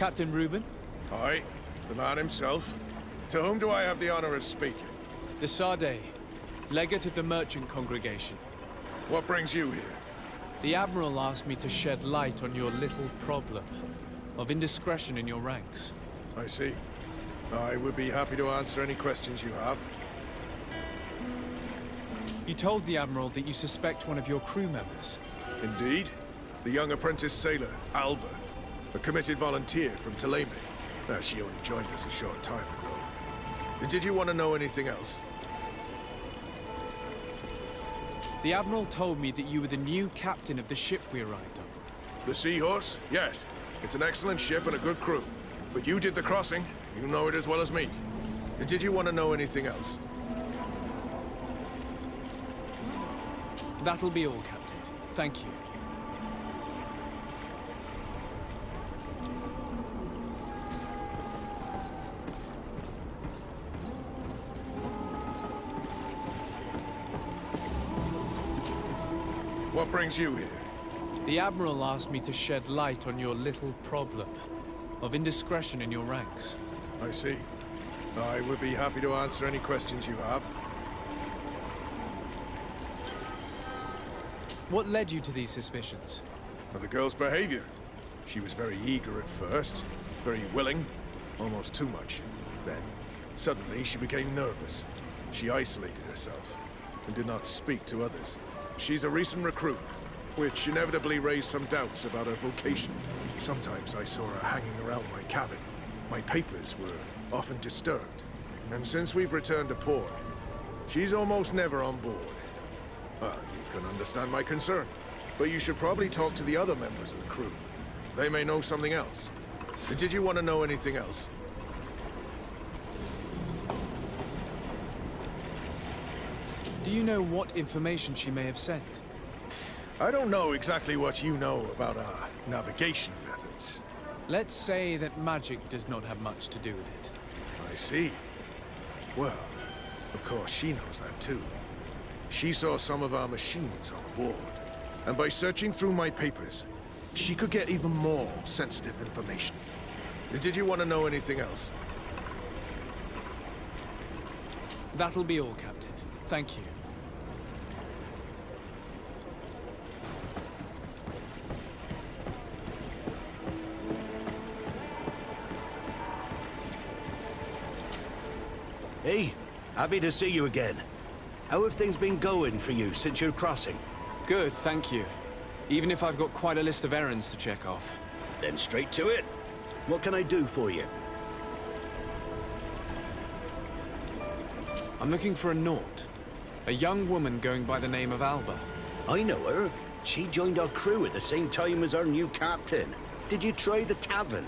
Captain Reuben? Aye, the man himself. To whom do I have the honor of speaking? De Sardet, legate of the merchant congregation. What brings you here? The Admiral asked me to shed light on your little problem of indiscretion in your ranks. I see. I would be happy to answer any questions you have. You told the Admiral that you suspect one of your crew members. Indeed. The young apprentice sailor, Alba. A committed volunteer from Thélème. She only joined us a short time ago. Did you want to know anything else? The Admiral told me that you were the new captain of the ship we arrived on. The Seahorse? Yes. It's an excellent ship and a good crew. But you did the crossing. You know it as well as me. Did you want to know anything else? That'll be all, Captain. Thank you. What brings you here? The Admiral asked me to shed light on your little problem of indiscretion in your ranks. I see. I would be happy to answer any questions you have. What led you to these suspicions? The girl's behavior. She was very eager at first, very willing, almost too much. Then, suddenly, she became nervous. She isolated herself and did not speak to others. She's a recent recruit, which inevitably raised some doubts about her vocation. Sometimes I saw her hanging around my cabin. My papers were often disturbed. And since we've returned to port, she's almost never on board. You can understand my concern, but you should probably talk to the other members of the crew. They may know something else. Did you want to know anything else? Do you know what information she may have sent? I don't know exactly what you know about our navigation methods. Let's say that magic does not have much to do with it. I see. Well, of course she knows that too. She saw some of our machines on board, and by searching through my papers, she could get even more sensitive information. Did you want to know anything else? That'll be all, Captain. Thank you. Hey, happy to see you again. How have things been going for you since your crossing? Good, thank you. Even if I've got quite a list of errands to check off. Then straight to it. What can I do for you? I'm looking for a Naut. A young woman going by the name of Alba. I know her. She joined our crew at the same time as our new captain. Did you try the tavern?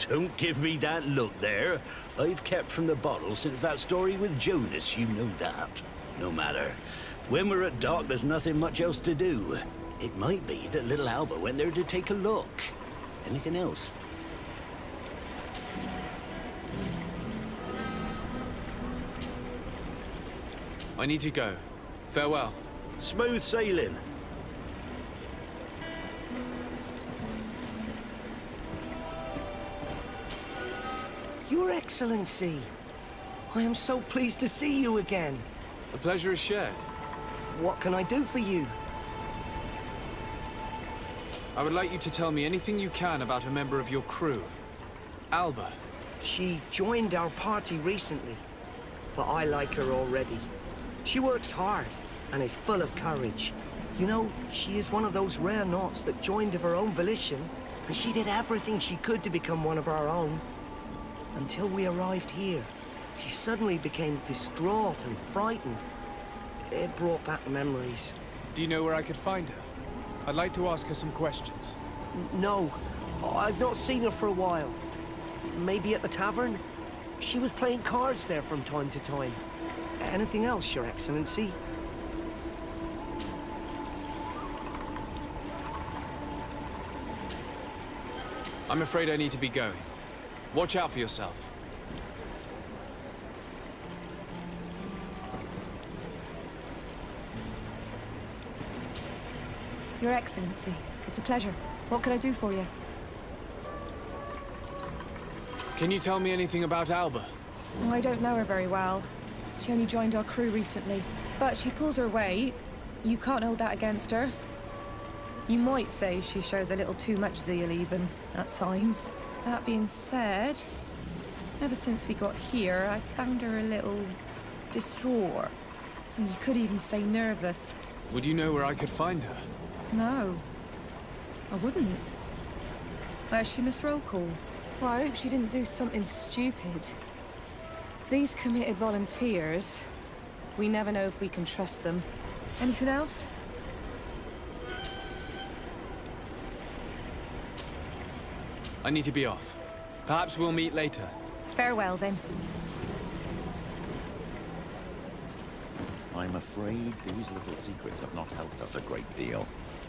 Don't give me that look there. I've kept from the bottle since that story with Jonas, you know that. No matter. When we're at dock, there's nothing much else to do. It might be that little Alba went there to take a look. Anything else? I need to go. Farewell. Smooth sailing. Your Excellency, I am so pleased to see you again. The pleasure is shared. What can I do for you? I would like you to tell me anything you can about a member of your crew. Alba. She joined our party recently, but I like her already. She works hard and is full of courage. You know, she is one of those rare Nauts that joined of her own volition, and she did everything she could to become one of our own. Until we arrived here, she suddenly became distraught and frightened. It brought back memories. Do you know where I could find her? I'd like to ask her some questions. No, I've not seen her for a while. Maybe at the tavern? She was playing cards there from time to time. Anything else, Your Excellency? I'm afraid I need to be going. Watch out for yourself. Your Excellency, it's a pleasure. What can I do for you? Can you tell me anything about Alba? Oh, I don't know her very well. She only joined our crew recently. But she pulls her weight. You can't hold that against her. You might say she shows a little too much zeal even, at times. That being said, ever since we got here, I found her a little distraught. You could even say nervous. Would you know where I could find her? No, I wouldn't. Where's she missed roll call? Well, I hope she didn't do something stupid. These committed volunteers, we never know if we can trust them. Anything else? I need to be off. Perhaps we'll meet later. Farewell, then. I'm afraid these little secrets have not helped us a great deal.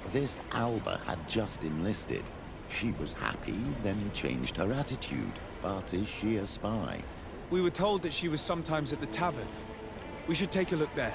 This Alba had just enlisted. She was happy, then changed her attitude. But is she a spy? We were told that she was sometimes at the tavern. We should take a look there.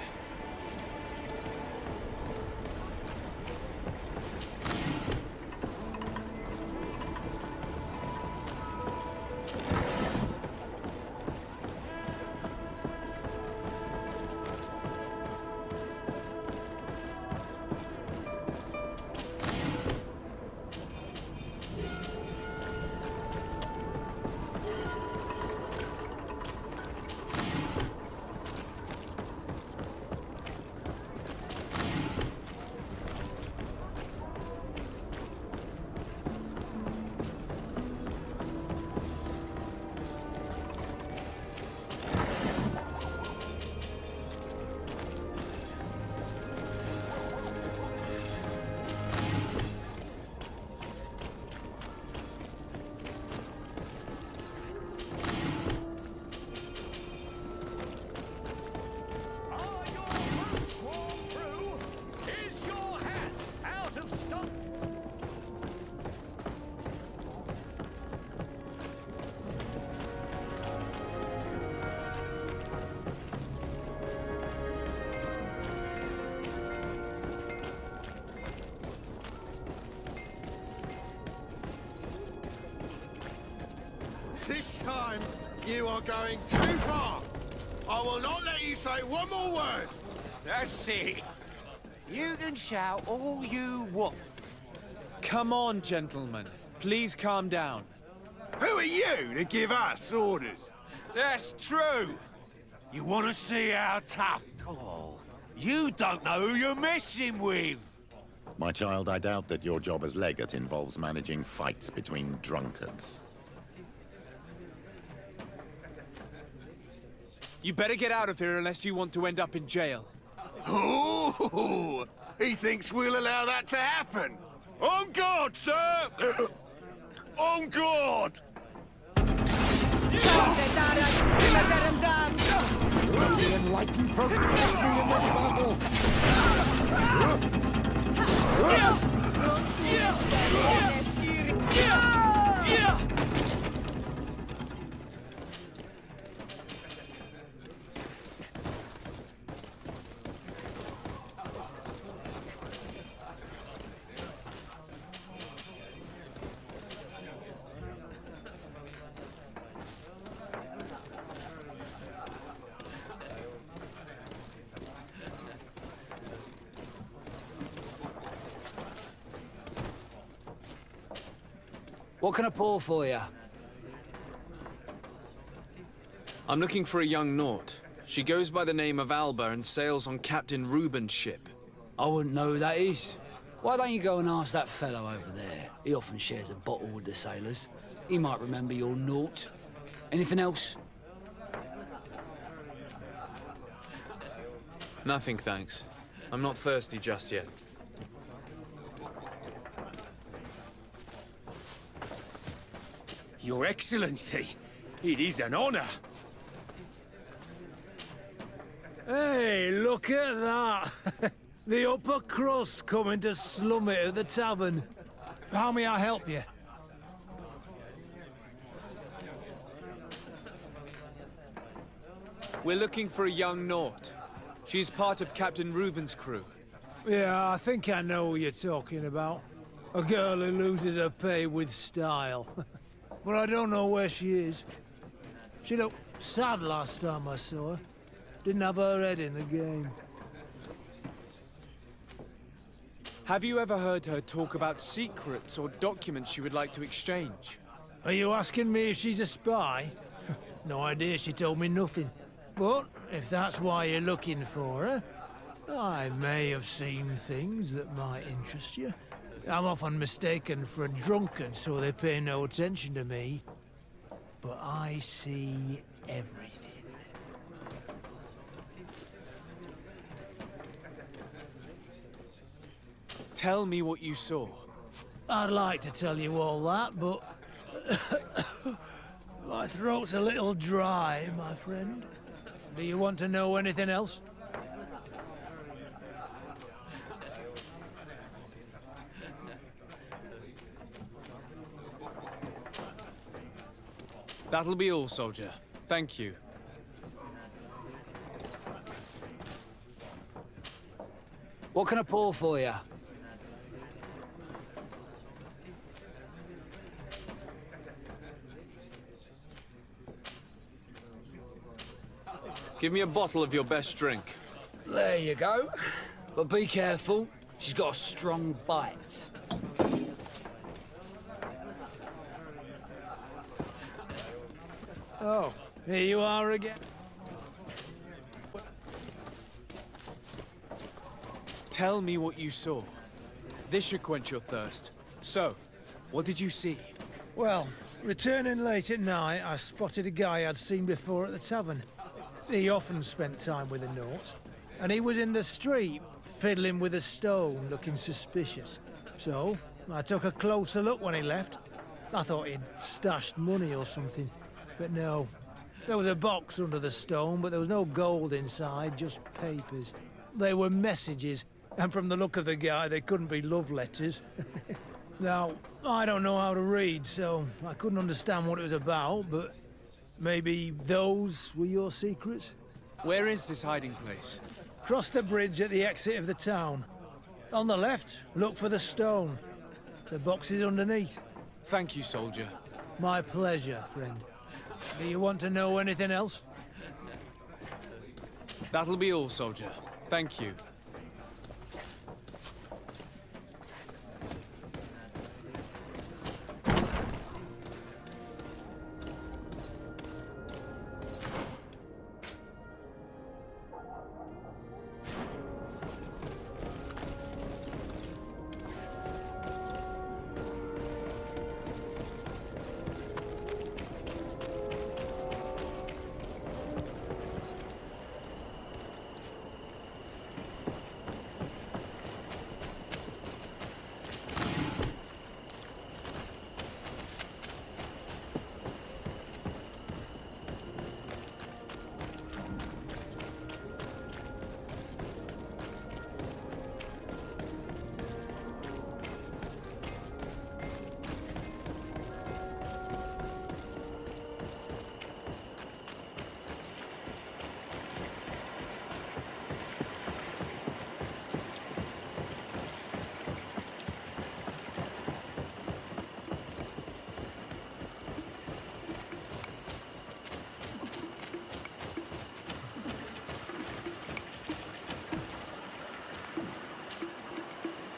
This time, you are going too far. I will not let you say one more word. That's it. You can shout all you want. Come on, gentlemen. Please calm down. Who are you to give us orders? That's true. You want to see how tough? Oh, you don't know who you're messing with. My child, I doubt that your job as legate involves managing fights between drunkards. You better get out of here unless you want to end up in jail. Ooh, he thinks we'll allow that to happen. On guard, sir! On guard! The enlightened protect me in this battle! What can I pour for you? I'm looking for a young Naut. She goes by the name of Alba and sails on Captain Reuben's ship. I wouldn't know who that is. Why don't you go and ask that fellow over there? He often shares a bottle with the sailors. He might remember your Naut. Anything else? Nothing, thanks. I'm not thirsty just yet. Your Excellency, it is an honor. Hey, look at that! The upper crust coming to slum it at the tavern. How may I help you? We're looking for a young Naut. She's part of Captain Reuben's crew. Yeah, I think I know what you're talking about. A girl who loses her pay with style. but I don't know where she is. She looked sad last time I saw her. Didn't have her head in the game. Have you ever heard her talk about secrets or documents she would like to exchange? Are you asking me if she's a spy? No idea, she told me nothing. But if that's why you're looking for her, I may have seen things that might interest you. I'm often mistaken for a drunkard, so they pay no attention to me. But I see everything. Tell me what you saw. I'd like to tell you all that, but... my throat's a little dry, my friend. Do you want to know anything else? That'll be all, soldier. Thank you. What can I pour for you? Give me a bottle of your best drink. There you go. But be careful. She's got a strong bite. Oh, here you are again. Tell me what you saw. This should quench your thirst. So, what did you see? Well, returning late at night, I spotted a guy I'd seen before at the tavern. He often spent time with the Nauts, and he was in the street, fiddling with a stone, looking suspicious. So, I took a closer look when he left. I thought he'd stashed money or something, but no. There was a box under the stone, but there was no gold inside, just papers. They were messages, and from the look of the guy, they couldn't be love letters. Now, I don't know how to read, so I couldn't understand what it was about, but maybe those were your secrets? Where is this hiding place? Cross the bridge at the exit of the town. On the left, look for the stone. The box is underneath. Thank you, soldier. My pleasure, friend. Do you want to know anything else? That'll be all, soldier. Thank you.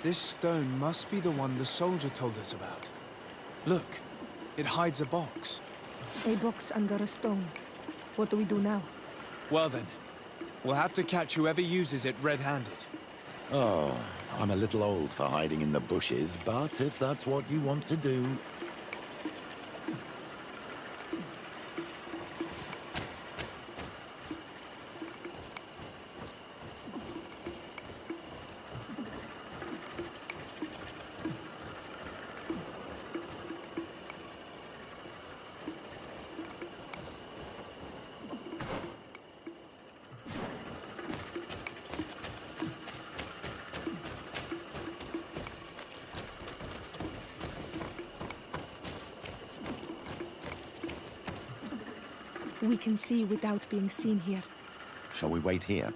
This stone must be the one the soldier told us about. Look, it hides a box. A box under a stone. What do we do now? Well then, we'll have to catch whoever uses it red-handed. Oh, I'm a little old for hiding in the bushes, but if that's what you want to do... We can see without being seen here. Shall we wait here?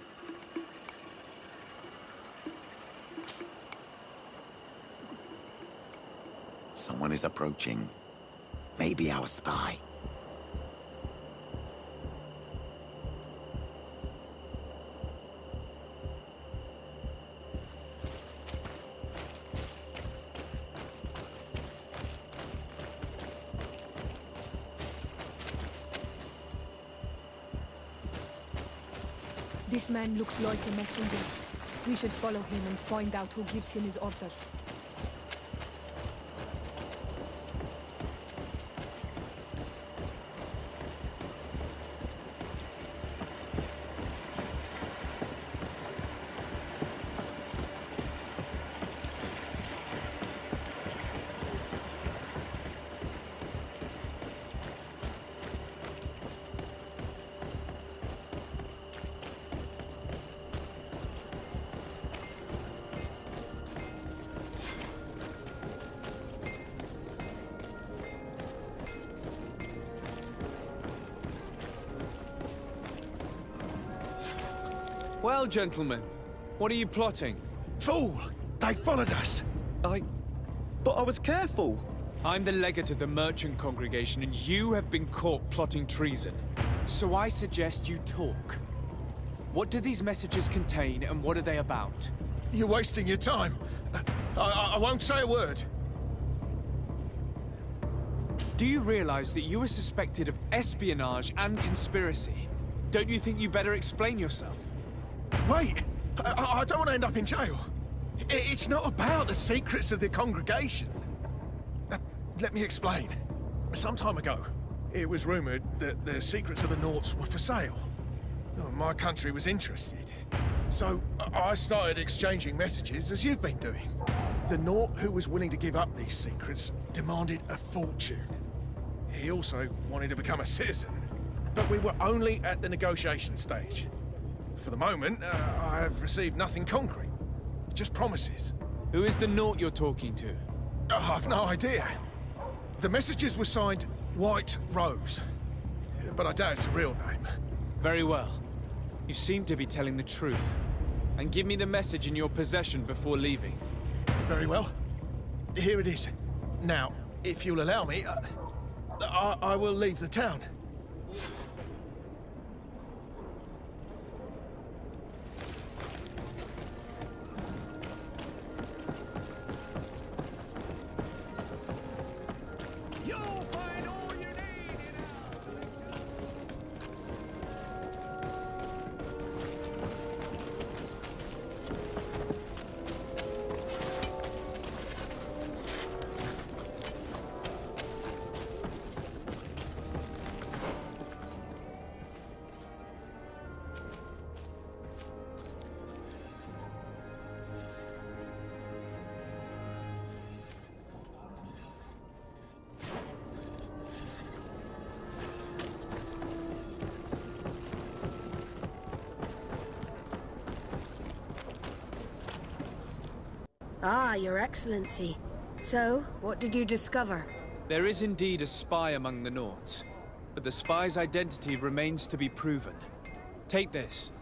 Someone is approaching. Maybe our spy. This man looks like a messenger. We should follow him and find out who gives him his orders. Well, gentlemen, what are you plotting? Fool! They followed us! But I was careful. I'm the legate of the merchant congregation, and you have been caught plotting treason. So I suggest you talk. What do these messages contain, and what are they about? You're wasting your time. I won't say a word. Do you realize that you are suspected of espionage and conspiracy? Don't you think you better explain yourself? Wait! I don't want to end up in jail. It's not about the secrets of the congregation. Let me explain. Some time ago, it was rumored that the secrets of the Nauts were for sale. My country was interested. So I started exchanging messages as you've been doing. The Naut who was willing to give up these secrets demanded a fortune. He also wanted to become a citizen. But we were only at the negotiation stage. For the moment, I have received nothing concrete. Just promises. Who is the Naut you're talking to? I've no idea. The messages were signed White Rose. But I doubt it's a real name. Very well. You seem to be telling the truth. And give me the message in your possession before leaving. Very well. Here it is. Now, if you'll allow me, I will leave the town. Ah, Your Excellency. So, what did you discover? There is indeed a spy among the Nauts, but the spy's identity remains to be proven. Take this.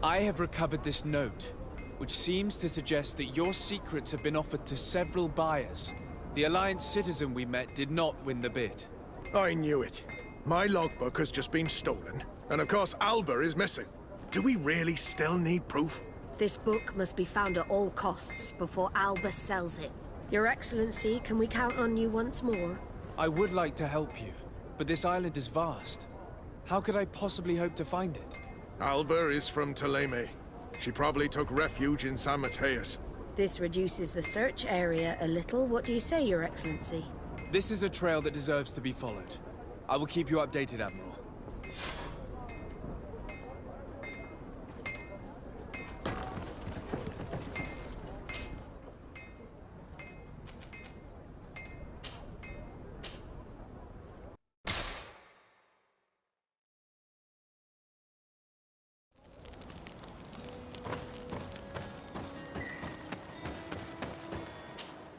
I have recovered this note, which seems to suggest that your secrets have been offered to several buyers. The Alliance citizen we met did not win the bid. I knew it. My logbook has just been stolen, and of course Alba is missing. Do we really still need proof? This book must be found at all costs before Alba sells it. Your Excellency, can we count on you once more? I would like to help you, but this island is vast. How could I possibly hope to find it? Alba is from Teleme. She probably took refuge in San Mateus. This reduces the search area a little. What do you say, Your Excellency? This is a trail that deserves to be followed. I will keep you updated, Admiral.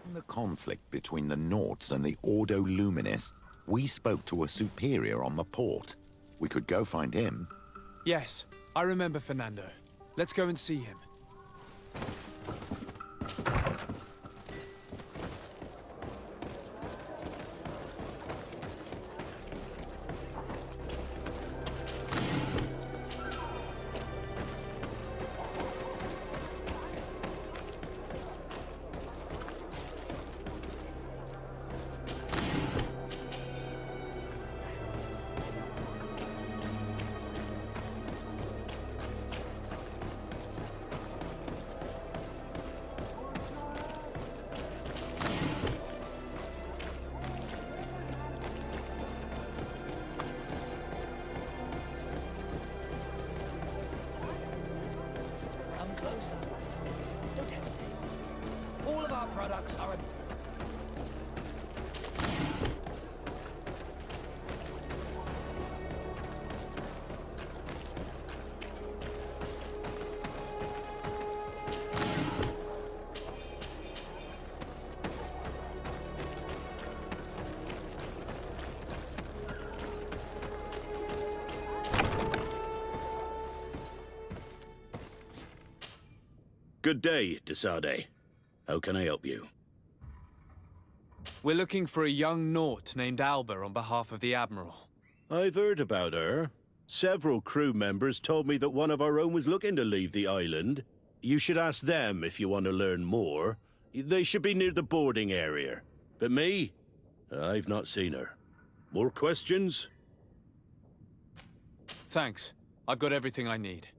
In the conflict between the Nauts and the Ordo Luminis, we spoke to a superior on the port. We could go find him. Yes, I remember Fernando. Let's go and see him. closer. Don't hesitate. All of our products are a... Good day, Desade. How can I help you? We're looking for a young Naut named Alba on behalf of the Admiral. I've heard about her. Several crew members told me that one of our own was looking to leave the island. You should ask them if you want to learn more. They should be near the boarding area. But me? I've not seen her. More questions? Thanks. I've got everything I need.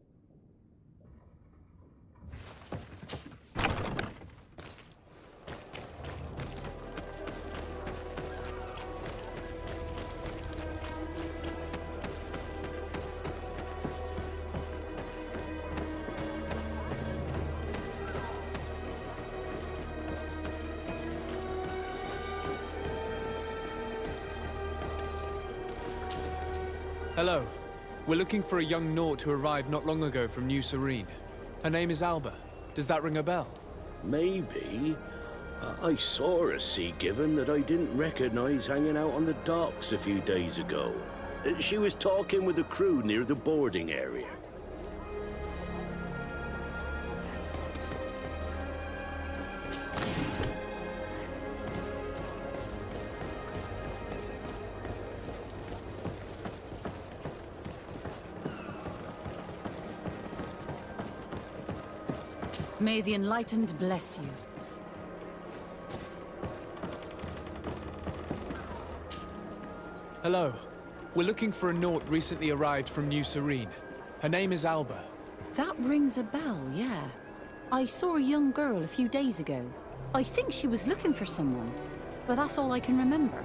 Hello. We're looking for a young Naut who arrived not long ago from New Serene. Her name is Alba. Does that ring a bell? Maybe. I saw a Sea Given that I didn't recognize hanging out on the docks a few days ago. She was talking with the crew near the boarding area. May the Enlightened bless you. Hello. We're looking for a Naut recently arrived from New Serene. Her name is Alba. That rings a bell, yeah. I saw a young girl a few days ago. I think she was looking for someone, but that's all I can remember.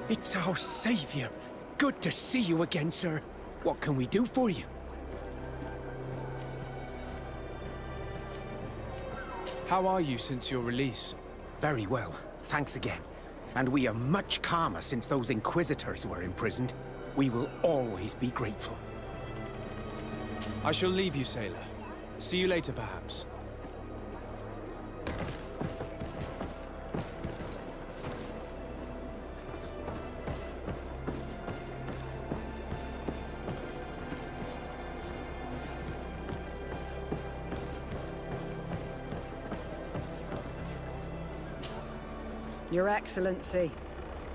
It's our savior. Good to see you again, sir. What can we do for you? How are you since your release? Very well. Thanks again. And we are much calmer since those Inquisitors were imprisoned. We will always be grateful. I shall leave you, sailor. See you later, perhaps. Your Excellency,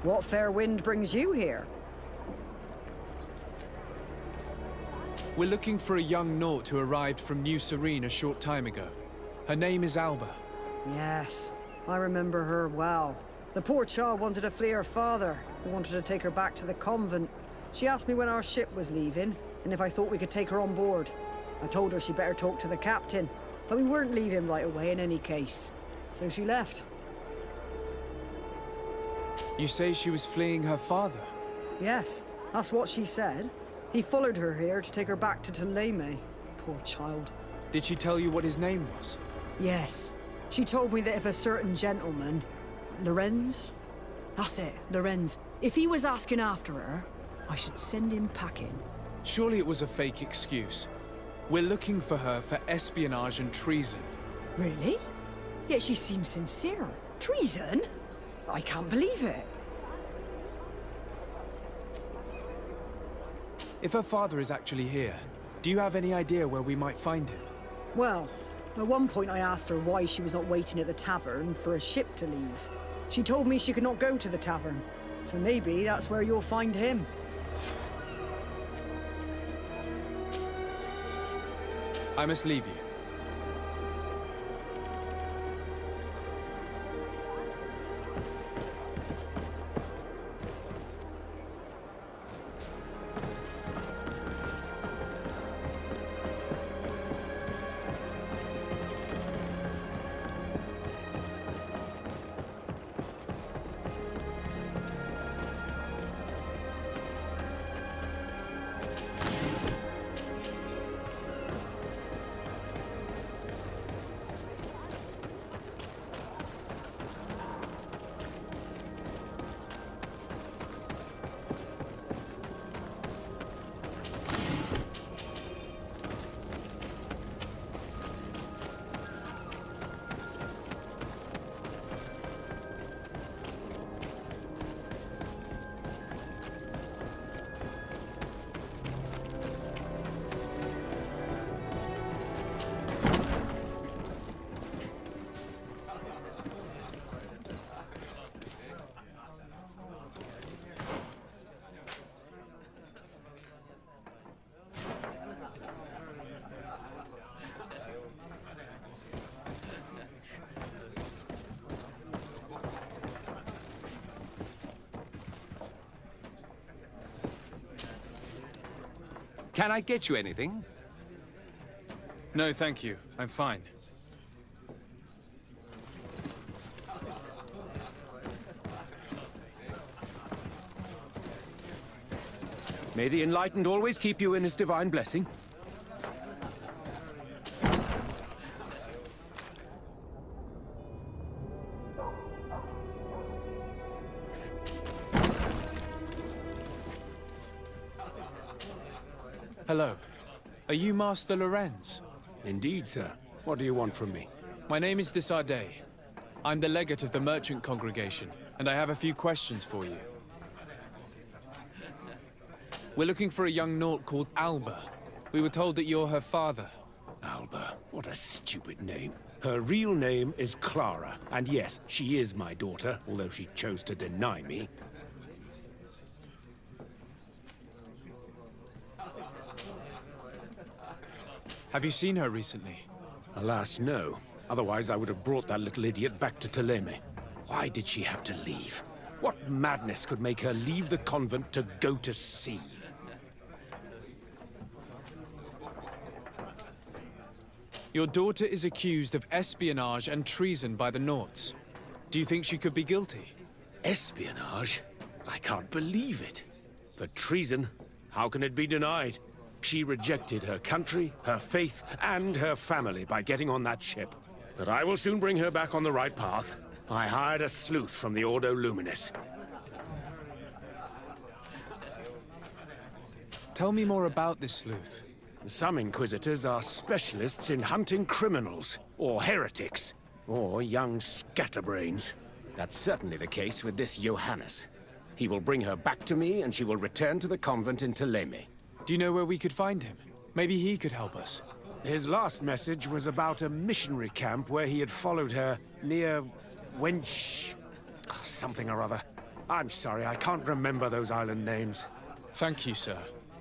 what fair wind brings you here? We're looking for a young Naut who arrived from New Serene a short time ago. Her name is Alba. Yes, I remember her well. The poor child wanted to flee her father, who wanted to take her back to the convent. She asked me when our ship was leaving, and if I thought we could take her on board. I told her she better talk to the captain, but we weren't leaving right away in any case. So she left. You say she was fleeing her father? Yes, that's what she said. He followed her here to take her back to Thélème. Poor child. Did she tell you what his name was? Yes. She told me that if a certain gentleman... Lorenz? That's it, Lorenz. If he was asking after her, I should send him packing. Surely it was a fake excuse. We're looking for her for espionage and treason. Really? Yet she seems sincere. Treason? I can't believe it. If her father is actually here, do you have any idea where we might find him? Well, at one point I asked her why she was not waiting at the tavern for a ship to leave. She told me she could not go to the tavern, so maybe that's where you'll find him. I must leave you. Can I get you anything? No, thank you. I'm fine. May the Enlightened always keep you in his divine blessing. Hello. Are you Master Lorenz? Indeed, sir. What do you want from me? My name is Desardet. I'm the legate of the merchant congregation, and I have a few questions for you. We're looking for a young Naut called Alba. We were told that you're her father. Alba, what a stupid name. Her real name is Clara, and yes, she is my daughter, although she chose to deny me. Have you seen her recently? Alas, no. Otherwise, I would have brought that little idiot back to Teleme. Why did she have to leave? What madness could make her leave the convent to go to sea? Your daughter is accused of espionage and treason by the Nauts. Do you think she could be guilty? Espionage? I can't believe it. But treason? How can it be denied? She rejected her country, her faith, and her family by getting on that ship. But I will soon bring her back on the right path. I hired a sleuth from the Ordo Luminis. Tell me more about this sleuth. Some Inquisitors are specialists in hunting criminals, or heretics, or young scatterbrains. That's certainly the case with this Johannes. He will bring her back to me, and she will return to the convent in Teleme. Do you know where we could find him? Maybe he could help us. His last message was about a missionary camp where he had followed her near Wench... something or other. I'm sorry, I can't remember those island names. Thank you, sir.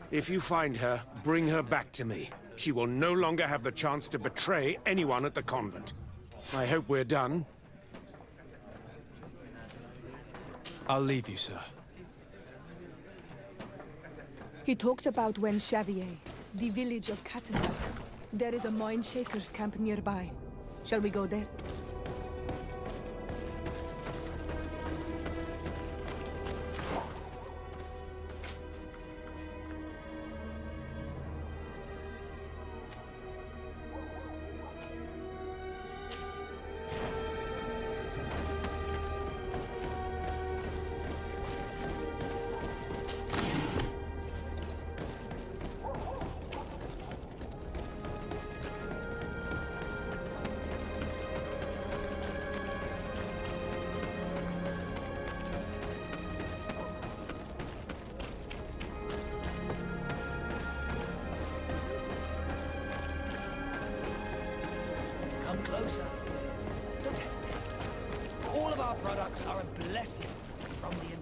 If you find her, bring her back to me. She will no longer have the chance to betray anyone at the convent. I hope we're done. I'll leave you, sir. He talks about Wen Xavier, the village of Catasat. There is a mine shaker's camp nearby. Shall we go there? Closer. Don't hesitate. All of our products are a blessing from the